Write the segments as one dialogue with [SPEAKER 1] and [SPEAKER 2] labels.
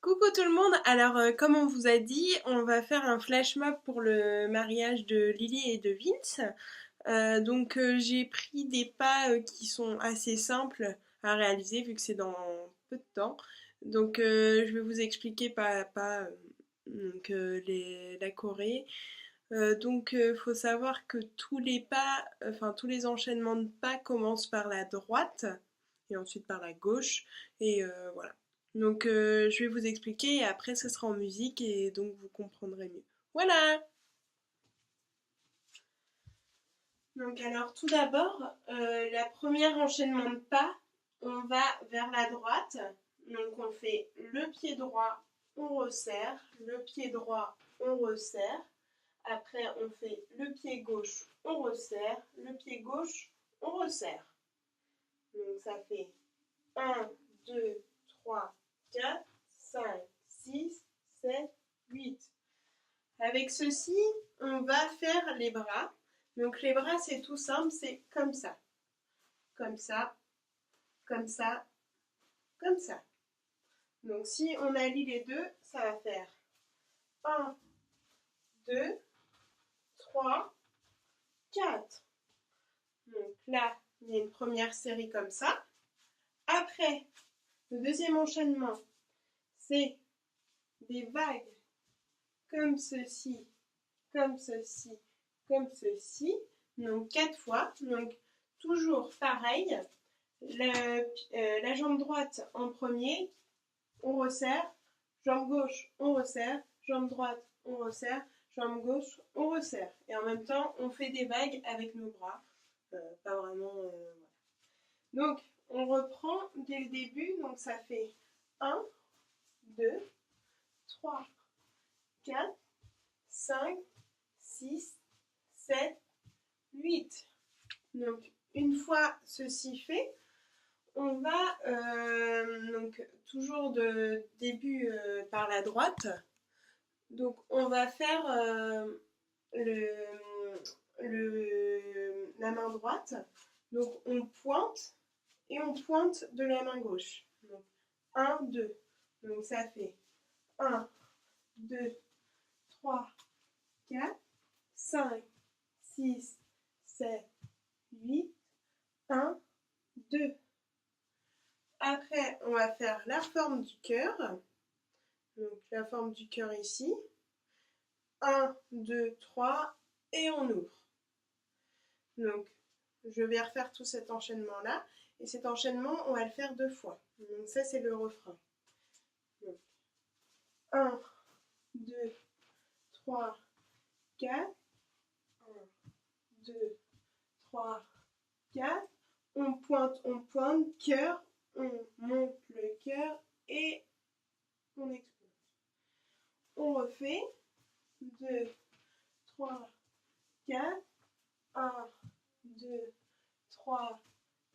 [SPEAKER 1] Coucou tout le monde, alors comme on vous a dit, on va faire un flash mob pour le mariage de Lily et de Vince. J'ai pris des pas qui sont assez simples à réaliser vu que c'est dans peu de temps. Je vais vous expliquer pas à pas la choré. Faut savoir que tous les pas, enfin tous les enchaînements de pas commencent par la droite et ensuite par la gauche voilà. Je vais vous expliquer et après ce sera en musique et donc vous comprendrez mieux. Voilà. Donc alors tout d'abord, la première enchaînement de pas, on va vers la droite. Donc on fait le pied droit, on resserre, le pied droit, on resserre. Après, on fait le pied gauche, on resserre, le pied gauche, on resserre. Donc ça fait 1, 2, 3, 4, 5, 6, 7, 8. Avec ceci, on va faire les bras. Donc les bras, c'est tout simple, c'est comme ça. Comme ça, comme ça, comme ça. Donc si on allie les deux, ça va faire 1, 2, 3, 4. Donc là, il y a une première série comme ça. Après, le deuxième enchaînement, c'est des vagues comme ceci, comme ceci, comme ceci. Donc 4 fois. Donc toujours pareil. La jambe droite en premier, on resserre. Jambe gauche, on resserre. Jambe droite, on resserre. Jambe gauche, on resserre. Et en même temps, on fait des vagues avec nos bras. Pas vraiment... Donc, on reprend dès le début. Donc, ça fait 1, 2, 3, 4, 5, 6, 7, 8. Donc, une fois ceci fait, on va toujours de début par la droite. Donc, on va faire la main droite. Donc, on pointe et on pointe de la main gauche. Donc, 1, 2. Donc, ça fait 1, 2, 3, 4, 5, 6, 7, 8, 1, 2. Après, on va faire la forme du cœur. Donc, la forme du cœur ici. 1, 2, 3, et on ouvre. Donc, je vais refaire tout cet enchaînement-là. Et cet enchaînement, on va le faire 2 fois. Donc, ça, c'est le refrain. Donc, 1, 2, 3, 4. 1, 2, 3, 4. On pointe, cœur. On monte le cœur et on explose. On refait. 2, 3, 4. 1, 2, 3,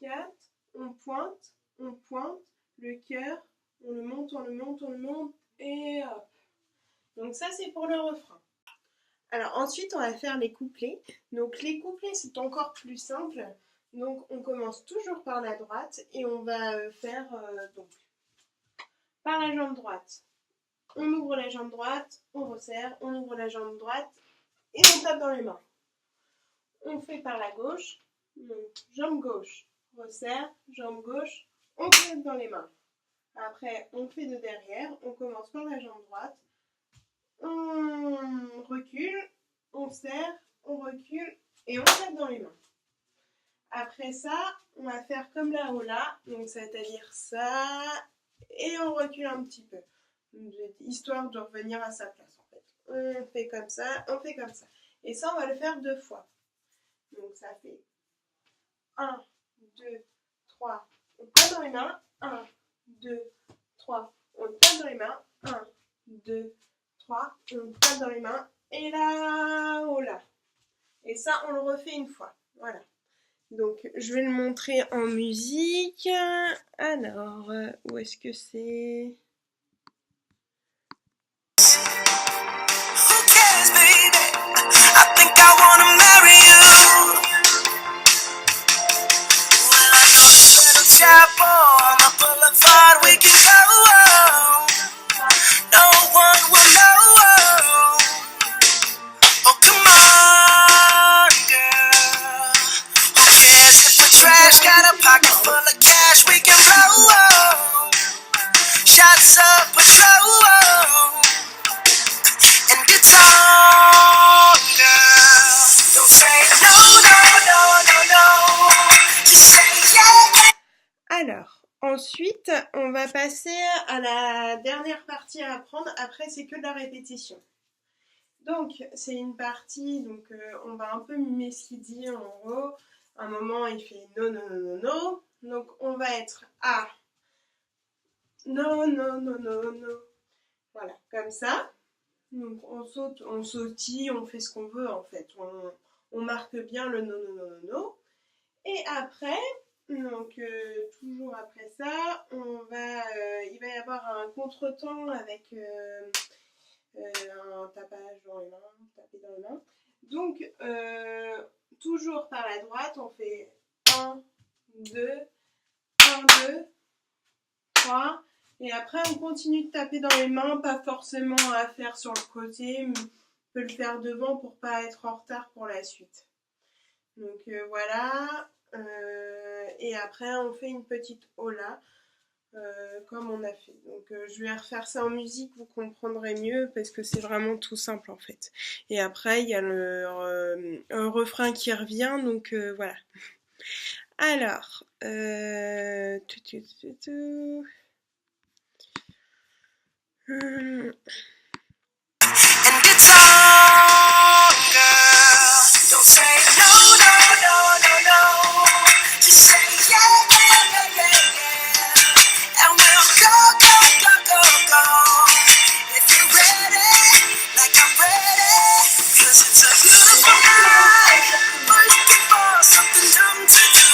[SPEAKER 1] 4. On pointe le cœur. On le monte, on le monte, on le monte et hop. Donc ça, c'est pour le refrain. Alors ensuite, on va faire les couplets. Donc les couplets, c'est encore plus simple. Donc on commence toujours par la droite et on va faire par la jambe droite. On ouvre la jambe droite, on resserre, on ouvre la jambe droite et on tape dans les mains. On fait par la gauche, donc jambe gauche, resserre, jambe gauche, on tape dans les mains. Après, on fait de derrière, on commence par la jambe droite, on recule, on serre, on recule et on tape dans les mains. Après ça, on va faire comme la rola, donc c'est-à-dire ça, et on recule un petit peu, histoire de revenir à sa place en fait. On fait comme ça, on fait comme ça. Et ça, on va le faire 2 fois. Donc ça fait 1, 2, 3, on tape dans les mains, 1, 2, 3, on tape dans les mains, 1, 2, 3, on tape dans les mains, et là, oh là. Et ça, on le refait une fois, voilà. Donc, je vais le montrer en musique. Alors, où est-ce que c'est ?
[SPEAKER 2] Who cares, baby? I think I wanna marry you. When I go to Little Chapel on the boulevard, we can go. is up patrol, and it's on, girl. Don't say no, no, no, no, no. Just say yeah.
[SPEAKER 1] Alors, ensuite, on va passer à la dernière partie à apprendre. Après, c'est que de la répétition. Donc, c'est une partie, donc on va un peu mimer ce qu'il dit en gros. À un moment, il fait no, no, no, no, no. Donc, on va être à no, no, no, no, no. Voilà, comme ça. Donc, on saute, on sautille, on fait ce qu'on veut en fait. On marque bien le no, no, no, no, no. Et après, donc toujours après ça, il va y avoir un contretemps avec un tapage dans les mains, taper dans les mains. Donc, toujours par la droite, on fait 1, 2, 1, 2, 3. Et après, on continue de taper dans les mains, pas forcément à faire sur le côté, mais on peut le faire devant pour pas être en retard pour la suite. Donc voilà. Et après, on fait une petite hola. Comme on a fait. Donc je vais refaire ça en musique, vous comprendrez mieux parce que c'est vraiment tout simple en fait. Et après il y a un refrain qui revient, donc voilà. Alors,
[SPEAKER 2] And it's on, girl. Don't say no, no, no, no, no. Just say yeah, yeah, yeah, yeah, yeah. And we'll go, go, go, go, go. If you're ready, like I'm ready. 'Cause it's a beautiful night. We're looking for something dumb to do.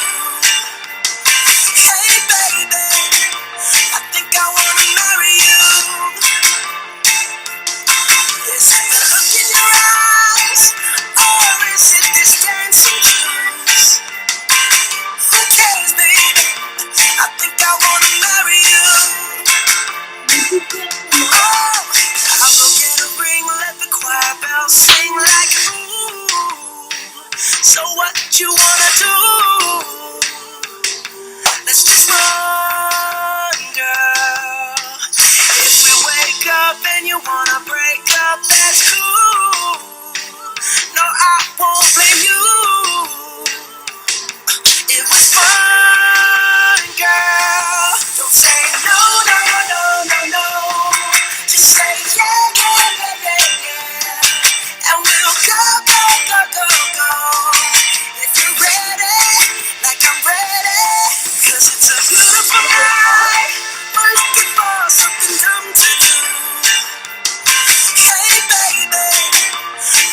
[SPEAKER 2] Hey, baby, I think I wanna marry you. Is it the look in your eyes, or is it this dancing juice? Who cares, baby? I think I wanna marry you. Oh, I'll go get a ring, let the choir bells sing like ooh. So what you wanna do? Let's just run, girl. If we wake up and you wanna break up, that's cool. No, I won't blame you. It was fun, girl. Don't say no, no, no, no, no. Just say yeah, yeah, yeah, yeah, yeah. And we'll go, go, go, go, go. If you're ready, like I'm ready. 'Cause it's a beautiful night. We're looking for something dumb to do. Hey, baby,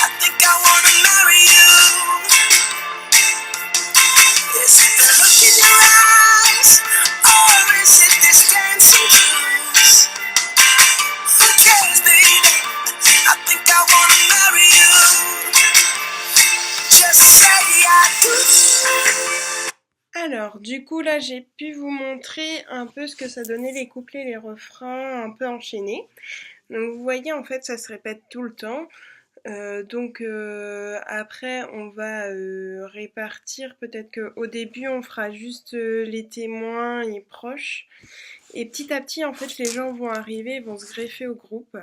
[SPEAKER 2] I think I wanna marry you. Is it the look in your eyes, or is it this dancing juice? Who cares, baby? I think I wanna marry you. Just say I do.
[SPEAKER 1] alors, du coup, là, j'ai pu vous montrer un peu ce que ça donnait les couplets et les refrains un peu enchaînés. Donc, vous voyez, en fait, ça se répète tout le temps. Donc après on va répartir, peut-être qu'au début on fera juste les témoins et proches et petit à petit en fait les gens vont arriver, vont se greffer au groupe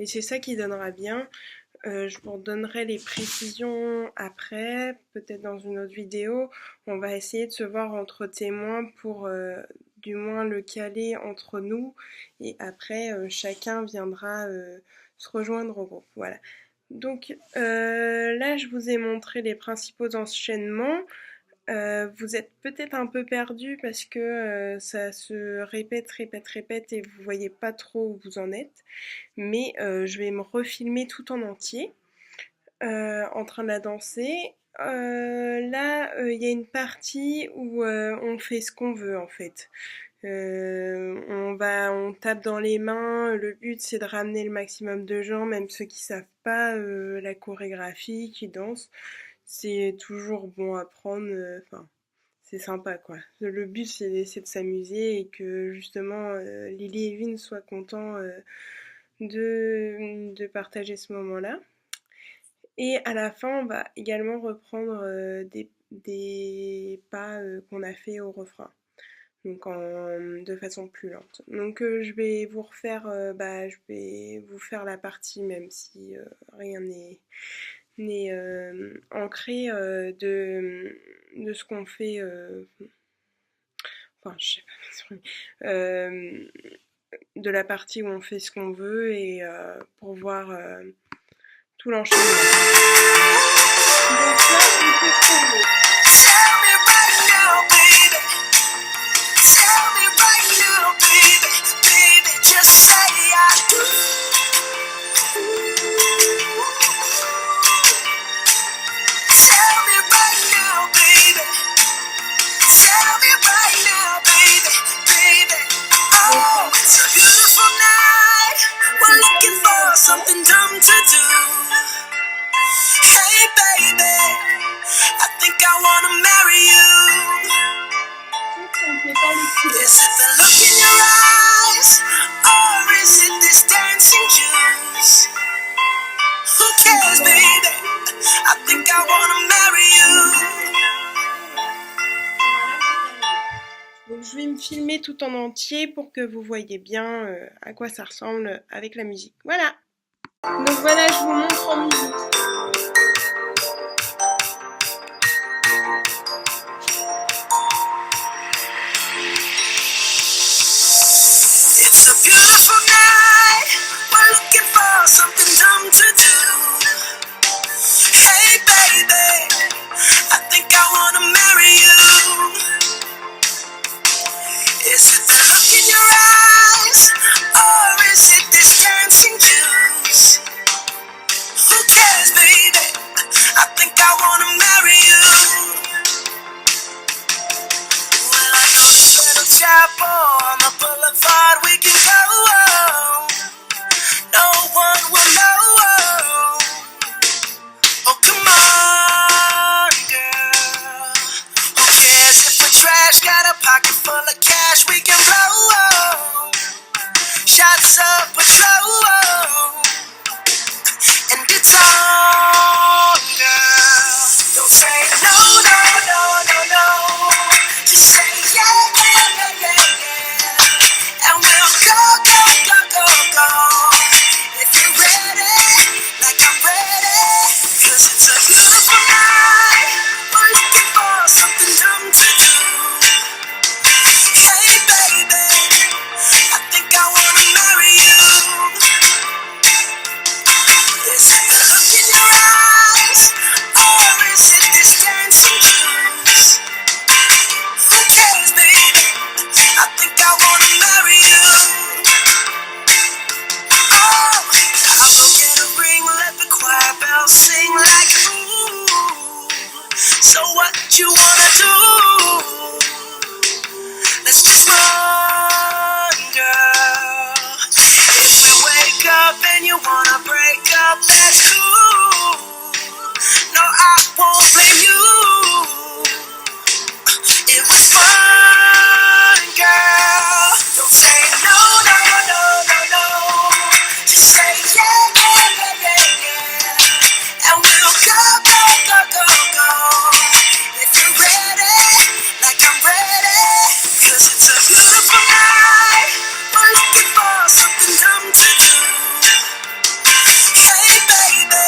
[SPEAKER 1] et c'est ça qui donnera bien. Je vous redonnerai les précisions après, peut-être dans une autre vidéo. On va essayer de se voir entre témoins pour du moins le caler entre nous et après chacun viendra se rejoindre au groupe. Voilà. Donc là, je vous ai montré les principaux enchaînements. Vous êtes peut-être un peu perdu parce que ça se répète, répète, répète et vous voyez pas trop où vous en êtes. Mais je vais me refilmer tout en entier, en train de la danser. Là, il y a une partie où on fait ce qu'on veut en fait. On tape dans les mains. Le but c'est de ramener le maximum de gens, même ceux qui savent pas la chorégraphie, qui dansent. C'est toujours bon à prendre. Enfin, c'est sympa quoi. Le but c'est de s'amuser et que justement Lily et Vin soient contents de partager ce moment-là. Et à la fin, on va également reprendre des pas qu'on a fait au refrain. donc de façon plus lente. Donc je vais vous refaire, je vais vous faire la partie même si rien n'est ancré de ce qu'on fait, enfin je sais pas m'exprimer, de la partie où on fait ce qu'on veut et pour voir tout l'enchaînement. Donc là, on fait ce qu'on veut.
[SPEAKER 2] Tell me right now, baby. Tell me right now, baby. Baby, just say I do. Tell me right now, baby. Tell me right now, baby. Baby, oh, it's a beautiful night. We're looking for something dumb to do. Hey, baby, I think I wanna marry you. Is it the look in your eyes, or is it this dancing juice? Who cares, baby? I think I wanna marry you.
[SPEAKER 1] Donc je vais me filmer tout en entier pour que vous voyez bien à quoi ça ressemble avec la musique. Voilà. Donc voilà, je vous montre en musique.
[SPEAKER 2] It's a beautiful night. We're looking for something dumb to do. Hey, baby, I think I wanna marry you. Is it the look in your eyes, or is it this dancing juice? Who cares, baby? I think I wanna marry you. Well, I know this little chapel on the boulevard we can go. No one will know. Oh, come on, girl. Who cares if we're trash? Got a pocket full of cash we can blow. Shots of Patrol. And it's on, girl. Don't say no, no, no, no, no. Just say yeah, yeah, yeah, yeah, yeah. And we'll go, go, go, go, go. If you're ready, like I'm ready. 'Cause it's a beautiful night. We're looking for something dumb to do. Hey, baby, I think I wanna marry you. Is it the look in your eyes, or is it this dancing juice? Who cares, baby? I think I wanna marry you. Oh, I'll go get a ring, let the choir bells sing like ooh. So what you wanna do? Let's just run, girl. If we wake up and you wanna break up, that's cool. No, I won't blame you. It was fun, girl. Don't say no, no, no, no, no. Just say yeah, yeah, yeah, yeah, yeah. And we'll go, go, go, go, go. If you're ready, like I'm ready. 'Cause it's a beautiful night. We're looking for something dumb to do. Hey, baby,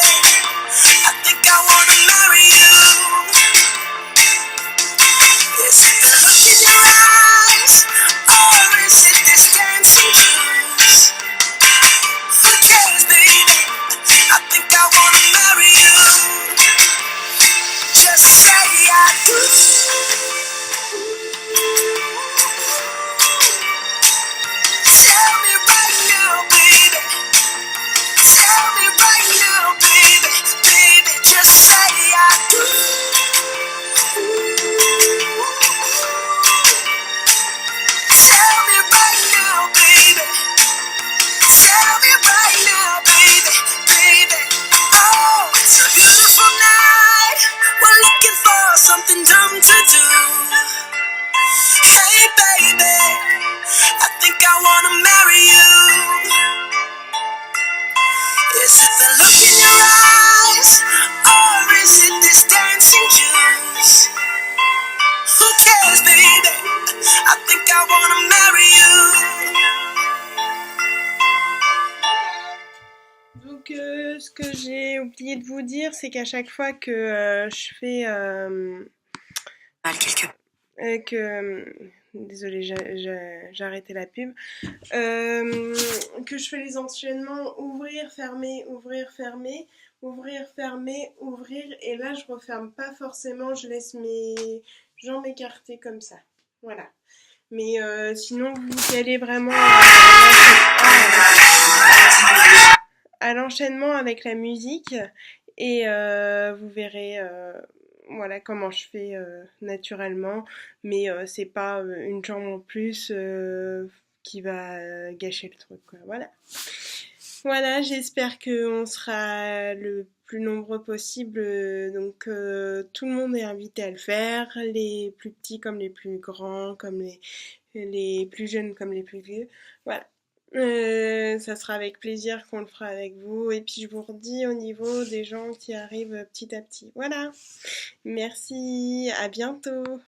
[SPEAKER 1] ce que j'ai oublié de vous dire, c'est qu'à chaque fois que je fais désolée, j'ai arrêté la pub. Que je fais les enchaînements ouvrir, fermer, ouvrir, fermer, ouvrir, fermer, ouvrir, et là je referme pas forcément, je laisse mes jambes écartées comme ça. Voilà. Mais sinon vous allez vraiment à l'enchaînement avec la musique et vous verrez voilà comment je fais naturellement, mais c'est pas une jambe en plus qui va gâcher le truc, quoi. Voilà. Voilà, j'espère qu'on sera le plus nombreux possible, donc tout le monde est invité à le faire, les plus petits comme les plus grands, comme les plus jeunes comme les plus vieux. Voilà. Ça sera avec plaisir qu'on le fera avec vous. Et puis je vous redis au niveau des gens qui arrivent petit à petit. Voilà. Merci, à bientôt.